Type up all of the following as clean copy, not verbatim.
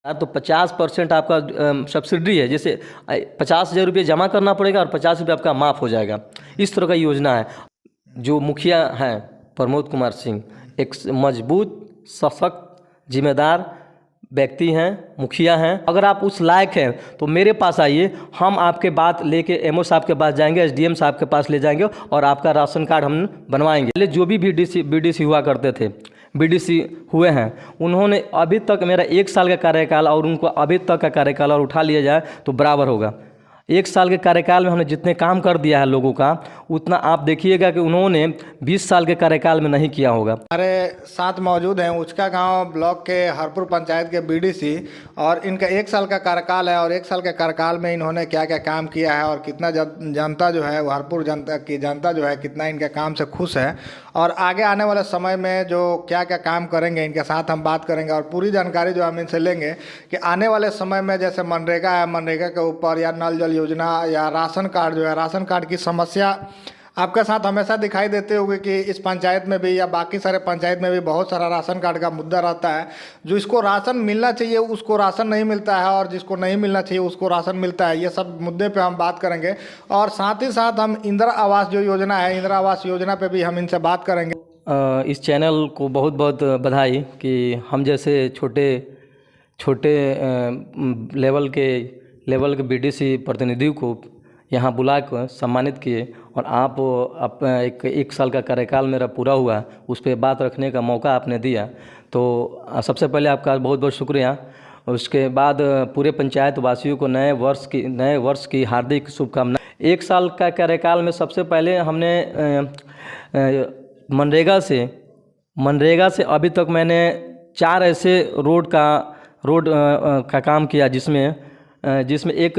तो 50% आपका सब्सिडी है। जैसे 50,000 रुपये जमा करना पड़ेगा और 50 रुपये आपका माफ़ हो जाएगा। इस तरह का योजना है। जो मुखिया हैं प्रमोद कुमार सिंह एक मजबूत, सशक्त, जिम्मेदार व्यक्ति हैं, मुखिया हैं। अगर आप उस लायक हैं तो मेरे पास आइए, हम आपके बात लेके एमओ साहब के पास जाएंगे, एसडीएम साहब के पास ले जाएंगे और आपका राशन कार्ड हम बनवाएंगे। पहले जो भी बीडीसी हुआ करते थे, बीडीसी हुए हैं, उन्होंने अभी तक मेरा 1 साल का कार्यकाल और उनको अभी तक का कार्यकाल और उठा लिया जाए तो बराबर होगा। 1 साल के कार्यकाल में हमने जितने काम कर दिया है लोगों का, उतना आप देखिएगा कि उन्होंने 20 साल के कार्यकाल में नहीं किया होगा। हमारे साथ मौजूद हैं उचका गांव ब्लॉक के हरपुर पंचायत के बीडीसी, और इनका 1 साल का कार्यकाल है और 1 साल के कार्यकाल में इन्होंने क्या क्या काम किया है और कितना जनता जो है, वो हरपुर जनता जो है कितना इनके काम से खुश है, और आगे आने वाले समय में जो क्या क्या काम करेंगे इनके साथ हम बात करेंगे और पूरी जानकारी जो हम इनसे लेंगे कि आने वाले समय में जैसे मनरेगा है, मनरेगा के ऊपर या नल जल योजना या राशन कार्ड जो है, राशन कार्ड की समस्या आपके साथ हमेशा दिखाई देते होंगे कि इस पंचायत में भी या बाकी सारे पंचायत में भी बहुत सारा राशन कार्ड का मुद्दा रहता है। जो इसको राशन मिलना चाहिए उसको राशन नहीं मिलता है और जिसको नहीं मिलना चाहिए उसको राशन मिलता है। ये सब मुद्दे पे हम बात करेंगे और साथ ही साथ हम इंदिरा आवास जो योजना है, इंदिरा आवास योजना पे भी हम इनसे बात करेंगे। इस चैनल को बहुत बहुत बधाई कि हम जैसे छोटे लेवल के बीडीसी प्रतिनिधियों को यहाँ बुला कर सम्मानित किए और आप एक साल का कार्यकाल मेरा पूरा हुआ, उस पर बात रखने का मौका आपने दिया, तो सबसे पहले आपका बहुत बहुत शुक्रिया। उसके बाद पूरे पंचायत वासियों को नए वर्ष की हार्दिक शुभकामनाएं। 1 साल का कार्यकाल में सबसे पहले हमने मनरेगा से अभी तक मैंने 4 ऐसे रोड का काम किया, जिसमें एक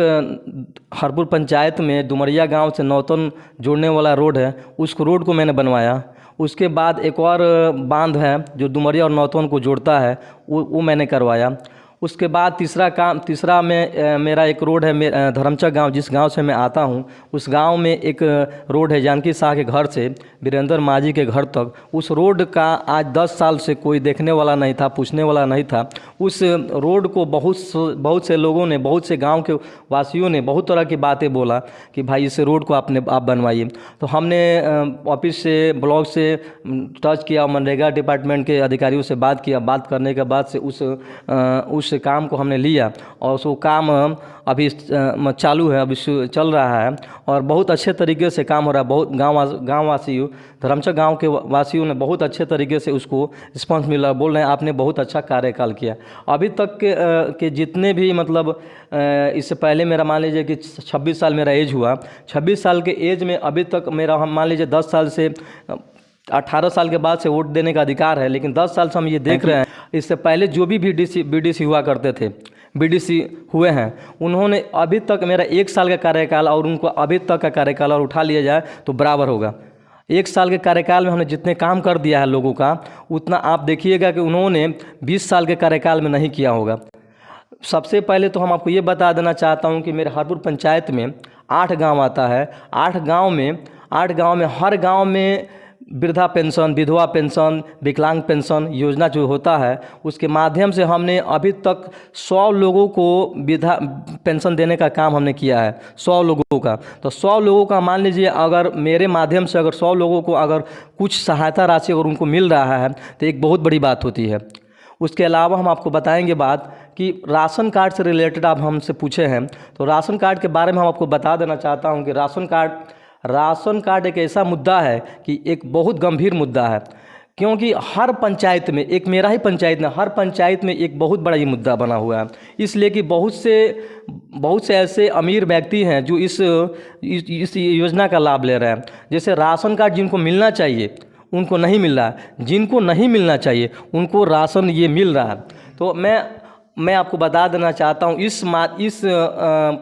हरपुर पंचायत में डुमरिया गांव से नौतन जोड़ने वाला रोड है, उस रोड को मैंने बनवाया। उसके बाद एक और बांध है जो डुमरिया और नौतन को जोड़ता है, वो मैंने करवाया। उसके बाद तीसरा में मेरा एक रोड है धर्मचक गांव, जिस गांव से मैं आता हूं, उस गांव में एक रोड है जानकी शाह के घर से वीरेंद्र माझी के घर तक। उस रोड का आज 10 साल से कोई देखने वाला नहीं था, पूछने वाला नहीं था। उस रोड को बहुत से लोगों ने, बहुत से गांव के वासियों ने बहुत तरह की बातें बोला कि भाई इस रोड को आप बनवाइए। तो हमने ऑफिस से, ब्लॉक से टच किया, मनरेगा डिपार्टमेंट के अधिकारियों से बात किया। बात करने के बाद से उस काम को हमने लिया और वो काम अभी चालू है, अभी चल रहा है और बहुत अच्छे तरीके से काम हो रहा है। बहुत गाँव वासियों, धर्मचक गांव के वासियों ने बहुत अच्छे तरीके से उसको रिस्पॉन्स मिला, बोल रहे हैं आपने बहुत अच्छा कार्यकाल किया। अभी तक के जितने भी मतलब इससे पहले मेरा मान लीजिए कि 26 साल मेरा एज हुआ, 26 साल के एज में अभी तक मेरा हम मान लीजिए 10 साल से 18 साल के बाद से वोट देने का अधिकार है, लेकिन 10 साल से हम ये देख रहे हैं, इससे पहले जो भी बीडीसी हुआ करते थे, बीडीसी हुए हैं, उन्होंने अभी तक मेरा 1 साल का कार्यकाल और उनको अभी तक का कार्यकाल और उठा लिया जाए तो बराबर होगा। 1 साल के कार्यकाल में हमने जितने काम कर दिया है लोगों का, उतना आप देखिएगा कि उन्होंने 20 साल के कार्यकाल में नहीं किया होगा। सबसे पहले तो हम आपको ये बता देना चाहता हूँ कि मेरे हरपुर पंचायत में 8 गाँव आता है। 8 गाँव में हर गाँव में वृद्धा पेंशन, विधवा पेंशन, विकलांग पेंशन योजना जो होता है, उसके माध्यम से हमने अभी तक 100 लोगों को वृद्धा पेंशन देने का काम हमने किया है। 100 लोगों का, तो 100 लोगों का मान लीजिए अगर मेरे माध्यम से अगर 100 लोगों को अगर कुछ सहायता राशि अगर उनको मिल रहा है तो एक बहुत बड़ी बात होती है। उसके अलावा हम आपको बताएंगे बात कि राशन कार्ड से रिलेटेड आप हमसे पूछे हैं, तो राशन कार्ड के बारे में हम आपको बता देना चाहता हूँ कि राशन कार्ड एक ऐसा मुद्दा है कि एक बहुत गंभीर मुद्दा है, क्योंकि हर पंचायत में, एक मेरा ही पंचायत में, हर पंचायत में एक बहुत बड़ा ये मुद्दा बना हुआ है। इसलिए कि बहुत से ऐसे अमीर व्यक्ति हैं जो इस योजना का लाभ ले रहे हैं। जैसे राशन कार्ड जिनको मिलना चाहिए उनको नहीं मिल रहा है, जिनको नहीं मिलना चाहिए उनको राशन ये मिल रहा है। तो मैं आपको बता देना चाहता हूँ, इस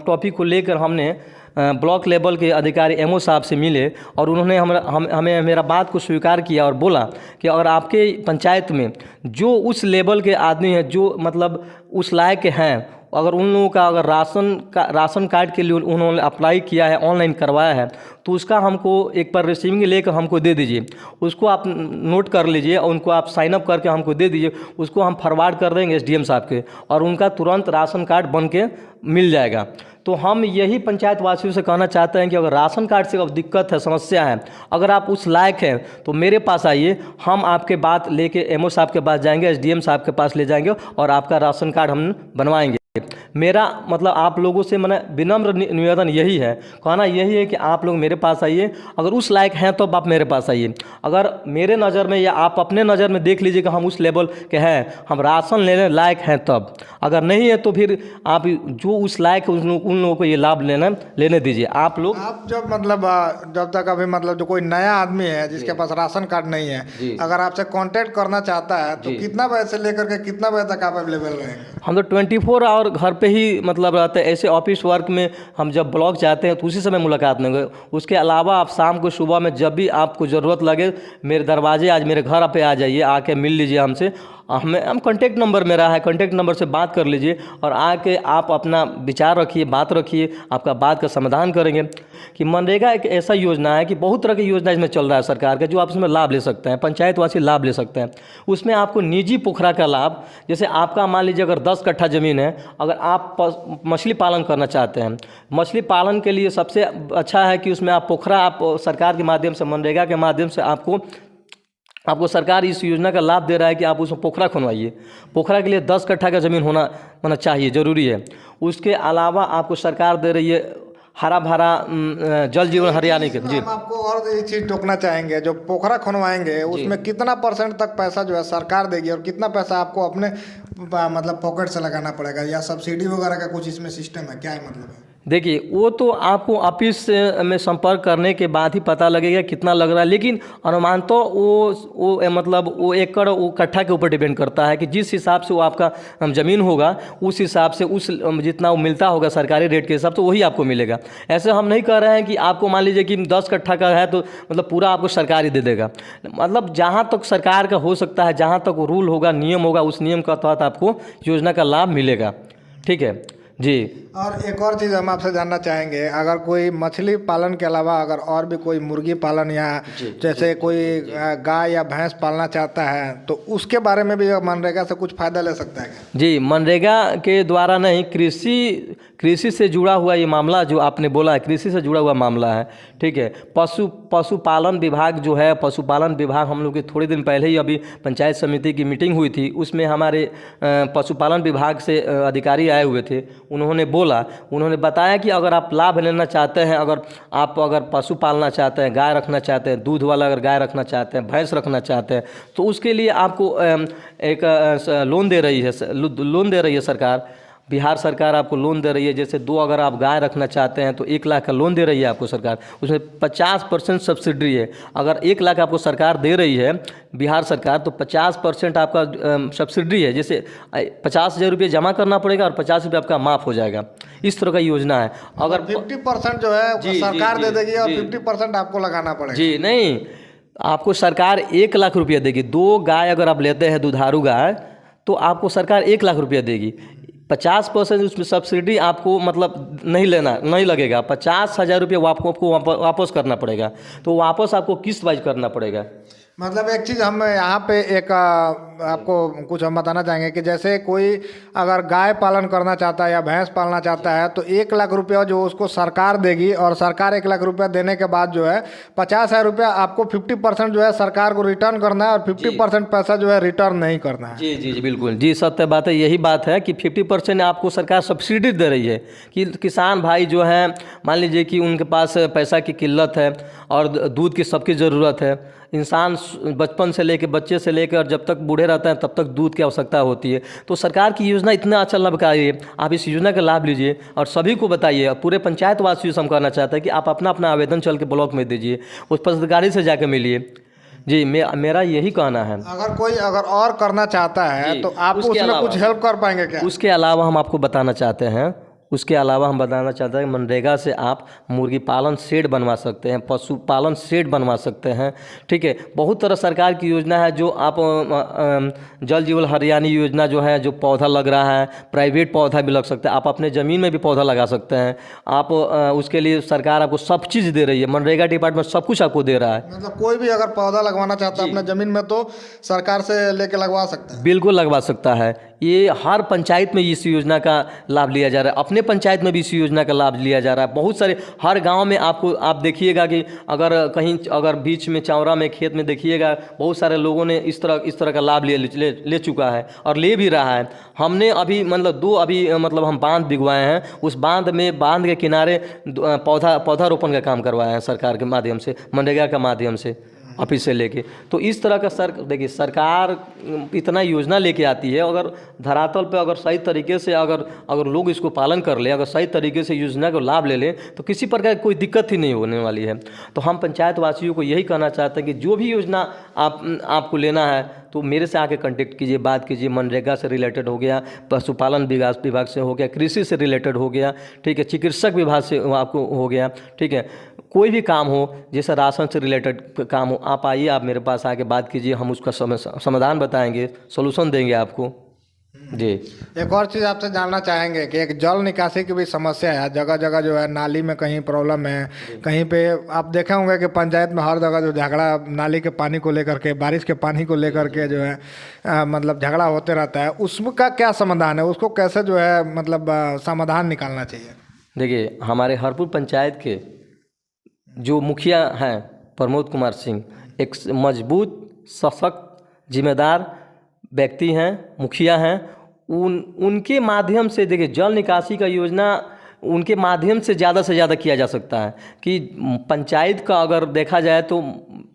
टॉपिक को लेकर हमने ब्लॉक लेवल के अधिकारी एमओ साहब से मिले और उन्होंने हमें मेरा बात को स्वीकार किया और बोला कि अगर आपके पंचायत में जो उस लेवल के आदमी हैं, जो मतलब उस लायक हैं, अगर उन लोगों का अगर राशन कार्ड के लिए उन्होंने अप्लाई किया है, ऑनलाइन करवाया है, तो उसका हमको एक बार रिसीविंग लेकर हमको दे दीजिए। उसको आप नोट कर लीजिए और उनको आप साइन अप करके हमको दे दीजिए। उसको हम फॉरवर्ड कर देंगे एसडीएम साहब के, और उनका तुरंत राशन कार्ड बन के मिल जाएगा। तो हम यही पंचायत वासियों से कहना चाहते हैं कि अगर राशन कार्ड से अब दिक्कत है, समस्या है, अगर आप उस लायक हैं तो मेरे पास आइए, हम आपके बात लेके एमओ साहब के पास जाएंगे, एसडीएम साहब के पास ले जाएंगे और आपका राशन कार्ड हम बनवाएंगे। मेरा मतलब आप लोगों से मैंने विनम्र निवेदन यही है, कहना यही है कि आप लोग मेरे पास आइए। अगर उस लायक हैं तो आप मेरे पास आइए। अगर मेरे नज़र में या आप अपने नज़र में देख लीजिए कि हम उस लेवल के हैं, हम राशन लेने लायक हैं, तब। अगर नहीं है तो फिर आप जो उस लायक है उन लोगों को ये लाभ लेने दीजिए। आप लोग जब मतलब जब तक अभी मतलब जो कोई नया आदमी है जिसके पास राशन कार्ड नहीं है, अगर आपसे कांटेक्ट करना चाहता है तो कितना बजे से लेकर के कितना बजे तक आप अवेलेबल रहेंगे? हम तो 24 आवर घर पे ही मतलब रहते हैं। ऐसे ऑफिस वर्क में हम जब ब्लॉक जाते हैं तो उसी समय मुलाकात नहीं होगी। उसके अलावा आप शाम को, सुबह में जब भी आपको ज़रूरत लगे, मेरे दरवाजे आज मेरे घर पे आ जाइए, आके मिल लीजिए हमसे। हम कॉन्टैक्ट नंबर मेरा है, कॉन्टैक्ट नंबर से बात कर लीजिए और आके आप अपना विचार रखिए, बात रखिए, आपका बात का समाधान करेंगे। कि मनरेगा एक ऐसा योजना है कि बहुत तरह की योजना इसमें चल रहा है सरकार का, जो आप इसमें लाभ ले सकते हैं, पंचायतवासी लाभ ले सकते हैं। उसमें आपको निजी पोखरा का लाभ, जैसे आपका मान लीजिए अगर 10 कट्ठा ज़मीन है, अगर आप मछली पालन करना चाहते हैं, मछली पालन के लिए सबसे अच्छा है कि उसमें आप पोखरा, आप सरकार के माध्यम से, मनरेगा के माध्यम से आपको सरकार इस योजना का लाभ दे रहा है कि आप उसमें पोखरा खुनवाइए। पोखरा के लिए 10 कट्ठा का ज़मीन होना चाहिए, ज़रूरी है। उसके अलावा आपको सरकार दे रही है हरा भरा जल जीवन हरियाली के। जी, हम आपको और एक चीज़ टोकना चाहेंगे, जो पोखरा खुनवाएंगे उसमें कितना % तक पैसा जो है सरकार देगी और कितना पैसा आपको अपने मतलब पॉकेट से लगाना पड़ेगा, या सब्सिडी वगैरह का कुछ इसमें सिस्टम है, क्या है मतलब है? देखिए, वो तो आपको ऑफिस में संपर्क करने के बाद ही पता लगेगा कितना लग रहा है, लेकिन अनुमान तो वो मतलब वो एकड़, वो कट्ठा के ऊपर डिपेंड करता है कि जिस हिसाब से वो आपका ज़मीन होगा, उस हिसाब से उस जितना वो मिलता होगा सरकारी रेट के हिसाब से वही आपको मिलेगा। ऐसे हम नहीं कह रहे हैं कि आपको मान लीजिए कि 10 कट्ठा का है तो मतलब पूरा आपको सरकार ही दे देगा। मतलब जहाँ तक सरकार का हो सकता है, जहाँ तक रूल होगा, नियम होगा, उस नियम के तहत आपको योजना का लाभ मिलेगा। ठीक है जी। और एक और चीज़ हम आपसे जानना चाहेंगे, अगर कोई मछली पालन के अलावा अगर और भी कोई मुर्गी पालन या जैसे कोई गाय या भैंस पालना चाहता है, तो उसके बारे में भी मनरेगा से कुछ फ़ायदा ले सकता है क्या? जी, मनरेगा के द्वारा नहीं, कृषि से जुड़ा हुआ ये मामला जो आपने बोला है, कृषि से जुड़ा हुआ मामला है। ठीक है। पशुपालन विभाग जो है, पशुपालन विभाग हम लोग के थोड़े दिन पहले ही अभी पंचायत समिति की मीटिंग हुई थी, उसमें हमारे पशुपालन विभाग से अधिकारी आए हुए थे। उन्होंने बताया कि अगर आप लाभ लेना चाहते हैं, अगर पशु पालना चाहते हैं, गाय रखना चाहते हैं, दूध वाला अगर गाय रखना चाहते हैं, भैंस रखना चाहते हैं, तो उसके लिए आपको एक लोन दे रही है सरकार। बिहार सरकार आपको लोन दे रही है। जैसे अगर आप गाय रखना चाहते हैं तो 1 लाख का लोन दे रही है आपको सरकार, उसमें 50% सब्सिडी है। अगर 1 लाख आपको सरकार दे रही है बिहार सरकार, तो 50% आपका सब्सिडी है। जैसे 50,000 रुपये जमा करना पड़ेगा और 50 रुपये आपका माफ़ हो जाएगा। इस तरह का योजना है। अगर 50% जो है सरकार दे देगी और 50% आपको लगाना पड़ेगा। जी नहीं, आपको सरकार 1 लाख रुपया देगी। 2 गाय अगर आप लेते हैं, दुधारू गाय, तो आपको सरकार 1 लाख रुपया देगी। 50% उसमें सब्सिडी आपको मतलब नहीं लगेगा। 50,000 रुपये आपको वापस करना पड़ेगा, तो वापस आपको किस्त वाइज करना पड़ेगा। मतलब एक चीज़ हम यहाँ पे एक आपको कुछ हम बताना चाहेंगे कि जैसे कोई अगर गाय पालन करना चाहता है या भैंस पालना चाहता है, तो 1 लाख रुपया जो उसको सरकार देगी, और सरकार 1 लाख रुपया देने के बाद जो है 50,000 रुपया आपको 50% जो है सरकार को रिटर्न करना है और 50% पैसा जो है रिटर्न नहीं करना है। जी बिल्कुल जी, सत्य बात है। यही बात है कि 50% आपको सरकार सब्सिडी दे रही है कि किसान भाई जो हैं, मान लीजिए कि उनके पास पैसा की किल्लत है और दूध की सबकी ज़रूरत है। इंसान बचपन से लेकर, बच्चे से लेकर और जब तक बूढ़े रहते हैं तब तक दूध की आवश्यकता होती है। तो सरकार की योजना इतना अच्छा लाभकारी है, आप इस योजना का लाभ लीजिए और सभी को बताइए। पूरे पंचायत वासियों से हम कहना चाहते हैं कि आप अपना आवेदन चल के ब्लॉक में दीजिए, उस पदाधिकारी से जाकर मिलिए। जी, मेरा यही कहना है। अगर कोई और करना चाहता है तो आप उसमें कुछ हेल्प कर पाएंगे क्या? उसके अलावा हम आपको बताना चाहते हैं, उसके अलावा हम बताना चाहते हैं कि मनरेगा से आप मुर्गी पालन शेड बनवा सकते हैं, पशु पालन शेड बनवा सकते हैं। ठीक है, बहुत तरह सरकार की योजना है जो आप जल जीवन हरियाली योजना जो है, जो पौधा लग रहा है, प्राइवेट पौधा भी लग सकता है, आप अपने ज़मीन में भी पौधा लगा सकते हैं। आप उसके लिए सरकार आपको सब चीज़ दे रही है, मनरेगा डिपार्टमेंट सब कुछ आपको दे रहा है। मतलब कोई भी अगर पौधा लगवाना चाहता है अपने ज़मीन में तो सरकार से लेके लगवा सकता है। बिल्कुल लगवा सकता है। ये हर पंचायत में इस योजना का लाभ लिया जा रहा है, अपने पंचायत में भी इस योजना का लाभ लिया जा रहा है। बहुत सारे हर गांव में आपको आप देखिएगा कि अगर कहीं अगर बीच में चौरा में खेत में देखिएगा, बहुत सारे लोगों ने इस तरह का लाभ ले चुका है और ले भी रहा है। हमने अभी मतलब मतलब हम बांध बिगवाए हैं, उस बांध के किनारे पौधारोपण का काम करवाए हैं सरकार के माध्यम से, मनरेगा के माध्यम से, ऑफिस से लेके। तो इस तरह का देखिए सरकार इतना योजना लेके आती है, अगर धरातल पे अगर सही तरीके से अगर लोग इसको पालन कर ले, अगर सही तरीके से योजना को लाभ ले लें तो किसी प्रकार की कोई दिक्कत ही नहीं होने वाली है। तो हम पंचायत वासियों को यही कहना चाहते हैं कि जो भी योजना आपको लेना है तो मेरे से आके कांटेक्ट कीजिए, बात कीजिए। मनरेगा से रिलेटेड हो गया, पशुपालन विभाग से हो गया, कृषि से रिलेटेड हो गया, ठीक है, चिकित्सक विभाग से आपको हो गया, ठीक है, कोई भी काम हो, जैसे राशन से रिलेटेड काम हो, आप आइए, आप मेरे पास आके बात कीजिए, हम उसका समाधान बताएंगे, सोल्यूशन देंगे आपको। जी, एक और चीज़ आपसे जानना चाहेंगे कि एक जल निकासी की भी समस्या है, जगह जगह जो है नाली में कहीं प्रॉब्लम है, कहीं पे आप देखे होंगे कि पंचायत में हर जगह जो झगड़ा नाली के पानी को लेकर के, बारिश के पानी को लेकर के जो है मतलब झगड़ा होते रहता है, उसका क्या समाधान है, उसको कैसे जो है मतलब समाधान निकालना चाहिए? देखिए हमारे हरपुर पंचायत के जो मुखिया हैं प्रमोद कुमार सिंह, एक मजबूत सशक्त जिम्मेदार व्यक्ति हैं, मुखिया हैं। उनके माध्यम से देखिए जल निकासी का योजना उनके माध्यम से ज़्यादा किया जा सकता है कि पंचायत का अगर देखा जाए तो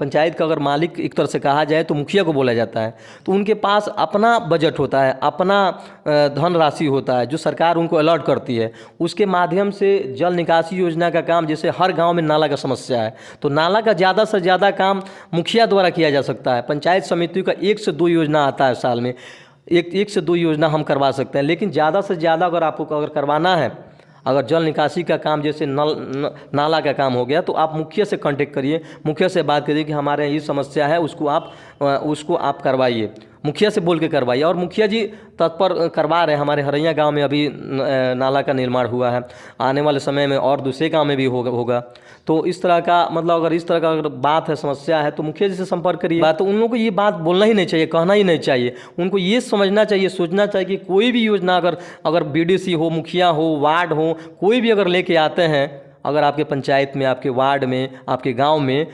पंचायत का अगर मालिक एक तरह से कहा जाए तो मुखिया को बोला जाता है। तो उनके पास अपना बजट होता है, अपना धनराशि होता है जो सरकार उनको अलॉट करती है। उसके माध्यम से जल निकासी योजना का काम, जैसे हर गांव में नाला का समस्या है तो नाला का ज़्यादा से ज़्यादा काम मुखिया द्वारा किया जा सकता है। पंचायत समिति का 1 से 2 योजना आता है साल में, एक से 2 योजना हम करवा सकते हैं। लेकिन ज़्यादा से ज़्यादा अगर आपको अगर करवाना है, अगर जल निकासी का काम जैसे नाला का काम हो गया तो आप मुखिया से कांटेक्ट करिए, मुखिया से बात करिए कि हमारे यहाँ ये समस्या है, उसको आप करवाइए, मुखिया से बोल के करवाइए। और मुखिया जी तत्पर करवा रहे हैं। हमारे हरैया गांव में अभी नाला का निर्माण हुआ है, आने वाले समय में और दूसरे गांव में भी होगा। तो इस तरह का मतलब अगर इस तरह का अगर बात है, समस्या है तो मुखिया जी से संपर्क करिए। तो उन लोगों को ये बात बोलना ही नहीं चाहिए, कहना ही नहीं चाहिए। उनको ये समझना चाहिए, सोचना चाहिए कि कोई भी योजना अगर बीडीसी हो, मुखिया हो, वार्ड हो, कोई भी अगर लेके आते हैं, अगर आपके पंचायत में, आपके वार्ड में, आपके गाँव में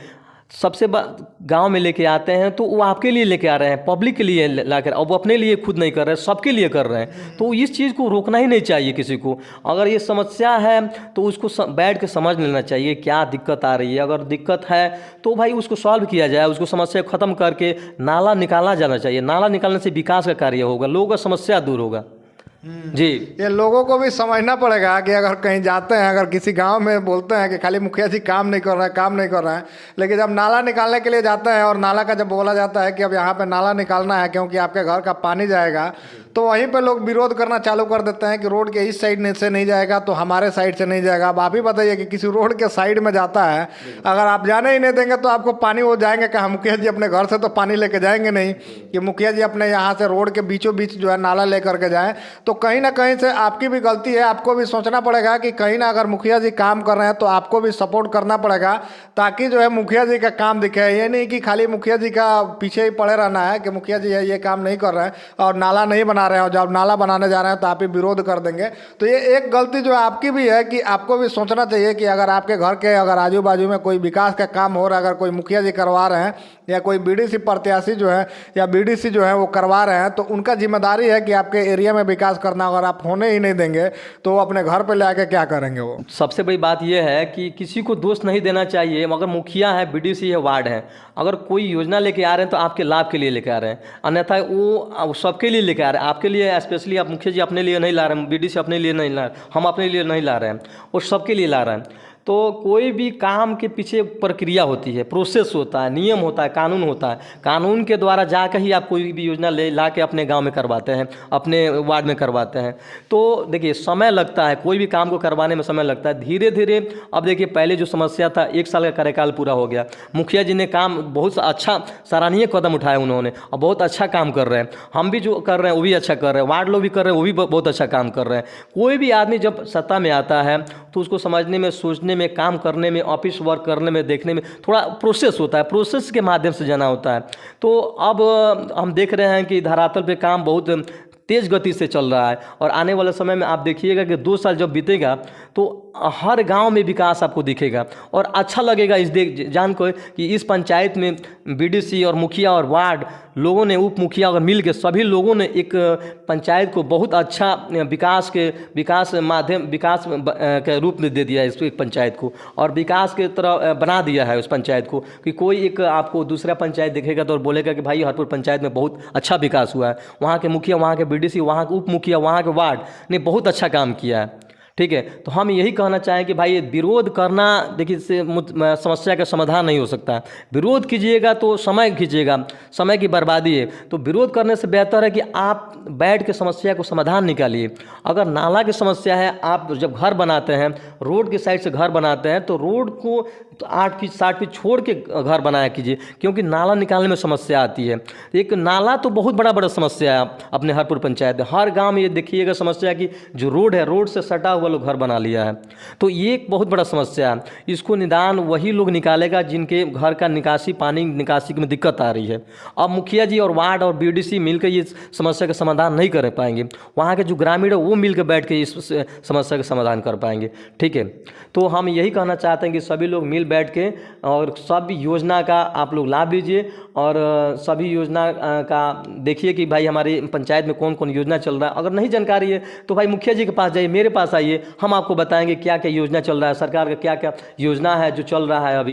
सबसे गांव में लेके आते हैं तो वो आपके लिए लेके आ रहे हैं, पब्लिक के लिए लाकर, अब वो अपने लिए खुद नहीं कर रहे हैं, सबके लिए कर रहे हैं। तो इस चीज़ को रोकना ही नहीं चाहिए किसी को। अगर ये समस्या है तो उसको बैठ के समझ लेना चाहिए क्या दिक्कत आ रही है। अगर दिक्कत है तो भाई उसको सॉल्व किया जाए, उसको समस्या ख़त्म करके नाला निकाला जाना चाहिए। नाला निकालने से विकास का कार्य होगा, लोगों का समस्या दूर होगा। जी, ये लोगों को भी समझना पड़ेगा कि अगर कहीं जाते हैं, अगर किसी गांव में बोलते हैं कि खाली मुखिया जी काम नहीं कर रहा है, लेकिन जब नाला निकालने के लिए जाते हैं और नाला का जब बोला जाता है कि अब यहाँ पे नाला निकालना है क्योंकि आपके घर का पानी जाएगा, तो वहीं पे लोग विरोध करना चालू कर देते हैं कि रोड के इस साइड से नहीं जाएगा तो हमारे साइड से नहीं जाएगा। अब आप ही बताइए कि किसी रोड के साइड में जाता है, अगर आप जाने ही नहीं देंगे तो आपको पानी वो जाएंगे कहाँ? मुखिया जी अपने घर से तो पानी लेके जाएंगे नहीं कि मुखिया जी अपने यहाँ से रोड के बीचों बीच जो है नाला लेकर के जाएँ। तो कहीं ना कहीं से आपकी भी गलती है, आपको भी सोचना पड़ेगा कि कहीं ना अगर मुखिया जी काम कर रहे हैं तो आपको भी सपोर्ट करना पड़ेगा ताकि जो है मुखिया जी का काम दिखे। ये नहीं कि खाली मुखिया जी का पीछे ही पड़े रहना है कि मुखिया जी है ये काम नहीं कर रहे हैं और नाला नहीं बना रहे हैं, और जब नाला बनाने जा रहे हैं तो आप ही विरोध कर देंगे। तो ये एक गलती जो है आपकी भी है कि आपको भी सोचना चाहिए कि अगर आपके घर के अगर आजू बाजू में कोई विकास का काम हो रहा है, अगर कोई मुखिया जी करवा रहे हैं या कोई बीडीसी प्रत्याशी जो है या बीडीसी जो है वो करवा रहे हैं, तो उनका जिम्मेदारी है कि आपके एरिया में विकास करना। अगर आप होने ही नहीं देंगे तो वो अपने घर पे ले आके क्या करेंगे? वो सबसे बड़ी बात यह है कि किसी को दोष नहीं देना चाहिए। मगर मुखिया है, बीडीसी है, वार्ड है, अगर कोई योजना लेके आ रहे हैं तो आपके लाभ के लिए लेके आ रहे हैं, अन्यथा वो सबके लिए लेके आ रहे हैं। आपके लिए स्पेशली आप मुखिया जी अपने लिए नहीं ला रहे हैं, बीडीसी अपने लिए नहीं ला रहे हैं, हम अपने लिए नहीं ला रहे हैं, वो सबके लिए ला रहे हैं। तो कोई भी काम के पीछे प्रक्रिया होती है, प्रोसेस होता है, नियम होता है, कानून होता है। कानून के द्वारा जाकर ही आप कोई भी योजना ला के अपने गांव में करवाते हैं, अपने वार्ड में करवाते हैं। तो देखिए समय लगता है, कोई भी काम को करवाने में समय लगता है। धीरे धीरे अब देखिए पहले जो समस्या था, 1 साल का कार्यकाल पूरा हो गया, मुखिया जी ने काम बहुत अच्छा सराहनीय कदम उठाया उन्होंने और बहुत अच्छा काम कर रहे हैं। हम भी जो कर रहे हैं वो भी अच्छा कर रहे हैं, वार्ड लोग भी कर रहे हैं वो भी बहुत अच्छा काम कर रहे हैं। कोई भी आदमी जब सत्ता में आता है तो उसको समझने में, सोचने में, काम करने में, ऑफिस वर्क करने में, देखने में थोड़ा प्रोसेस होता है, प्रोसेस के माध्यम से जाना होता है। तो अब हम देख रहे हैं कि धरातल पे काम बहुत तेज़ गति से चल रहा है और आने वाले समय में आप देखिएगा कि 2 साल जब बीतेगा तो हर गांव में विकास आपको दिखेगा और अच्छा लगेगा इस जान को कि इस पंचायत में बीडीसी और मुखिया और वार्ड लोगों ने, उप मुखिया और मिल के सभी लोगों ने एक पंचायत को बहुत अच्छा विकास के रूप में दे दिया है इस एक पंचायत को, और विकास के तरह बना दिया है उस पंचायत को कि कोई एक आपको दूसरा पंचायत देखेगा तो बोलेगा कि भाई हरपुर पंचायत में बहुत अच्छा विकास हुआ है, वहाँ के मुखिया, वहाँ के बीडीसी, वहाँ के उप मुखिया, वहाँ के वार्ड ने बहुत अच्छा काम किया है। ठीक है, तो हम यही कहना चाहें कि भाई विरोध करना देखिए इससे समस्या का समाधान नहीं हो सकता है। विरोध कीजिएगा तो समय खींचिएगा, समय की बर्बादी है। तो विरोध करने से बेहतर है कि आप बैठ के समस्या को समाधान निकालिए। अगर नाला की समस्या है, आप जब घर बनाते हैं, रोड की साइड से घर बनाते हैं तो रोड को 8 फीट 7 फीट छोड़ के घर बनाया कीजिए, क्योंकि नाला निकालने में समस्या आती है। एक नाला तो बहुत बड़ा समस्या है अपने हरपुर पंचायत में। हर गाँव में ये देखिएगा समस्या की जो रोड है, रोड से सटा हुआ लोग घर बना लिया है। तो ये एक बहुत बड़ा समस्या है। इसको निदान वही लोग निकालेगा जिनके घर का निकासी, पानी निकासी में दिक्कत आ रही है। अब मुखिया जी और वार्ड और बीडीसी मिलकर ये समस्या का समाधान नहीं कर पाएंगे, वहाँ के जो ग्रामीण है वो मिलकर बैठ के इस समस्या का समाधान कर पाएंगे। ठीक है, तो हम यही कहना चाहते हैं कि सभी लोग मिल बैठ के और सभी योजना का आप लोग लाभ लीजिए और सभी योजना का देखिए कि भाई हमारी पंचायत में कौन कौन योजना चल रहा है। अगर नहीं जानकारी है तो भाई मुखिया जी के पास जाइए, मेरे पास आइए, हम आपको बताएंगे क्या क्या योजना चल रहा है, सरकार का क्या क्या योजना है जो चल रहा है अभी।